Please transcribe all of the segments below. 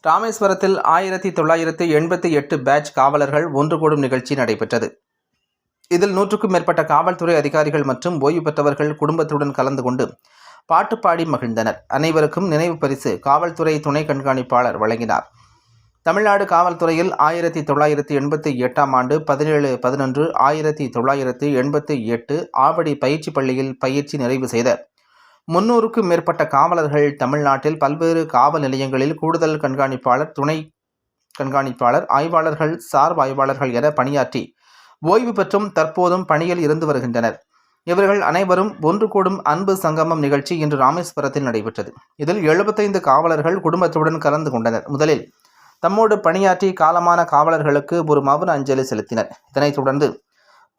ராமேஸ்வரத்தில் 1988 பேட்ச் காவலர்கள் ஒன்று கூடும் நிகழ்ச்சி நடைபெற்றது. இதில் 100க்கும் மேற்பட்ட காவல்துறை அதிகாரிகள் மற்றும் ஓய்வு பெற்றவர்கள் குடும்பத்துடன் கலந்து கொண்டு பாட்டு பாடி மகிழ்ந்தனர். அனைவருக்கும் நினைவு பரிசு காவல்துறை துணை கண்காணிப்பாளர் வழங்கினார். தமிழ்நாடு காவல்துறையில் 1988 ஆண்டு 17-11-1988 ஆவடி பயிற்சி பள்ளியில் பயிற்சி நிறைவு செய்த 300க்கும் மேற்பட்ட காவலர்கள் தமிழ்நாட்டில் பல்வேறு காவல் நிலையங்களில் கூடுதல் கண்காணிப்பாளர், துணை கண்காணிப்பாளர், ஆய்வாளர்கள், சார்பு ஆய்வாளர்கள் என பணியாற்றி ஓய்வு பெற்றும் தற்போதும் பணியில் இருந்து வருகின்றனர். இவர்கள் அனைவரும் ஒன்று கூடும் அன்பு சங்கமம் நிகழ்ச்சி இன்று ராமேஸ்வரத்தில் நடைபெற்றது. இதில் 75 காவலர்கள் குடும்பத்துடன் கலந்து கொண்டனர். முதலில் தம்மோடு பணியாற்றி காலமான காவலர்களுக்கு ஒரு மௌன அஞ்சலி செலுத்தினர். இதனைத் தொடர்ந்து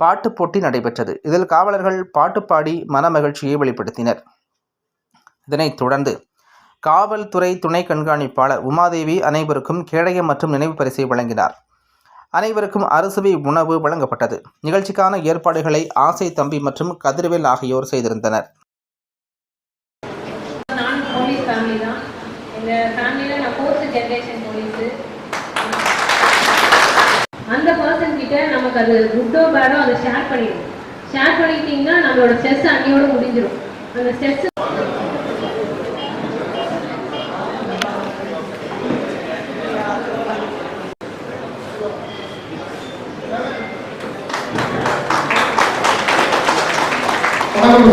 பாட்டு போட்டி நடைபெற்றது. இதில் காவலர்கள் பாட்டு பாடி மன மகிழ்ச்சியை வெளிப்படுத்தினர். இதனைத் தொடர்ந்து காவல்துறை துணை கண்காணிப்பாளர் உமாதேவி அனைவருக்கும் கேடயம் மற்றும் நினைவு பரிசை வழங்கினார். அனைவருக்கும் அறுசுவை உணவு வழங்கப்பட்டது. நிகழ்ச்சிக்கான ஏற்பாடுகளை ஆசை தம்பி மற்றும் கதிர்வேல் ஆகியோர் செய்திருந்தனர். அந்த பர்சன் கிட்ட நமக்கு அது குட்டோ பேடோ அதை ஷேர் பண்ணிடுவோம். ஷேர் பண்ணிட்டீங்கன்னா நம்மளோட ஸ்ட்ரெஸ் அங்கேயோட முடிஞ்சிடும். அந்த ஸ்ட்ரெஸ்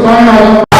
Vamos,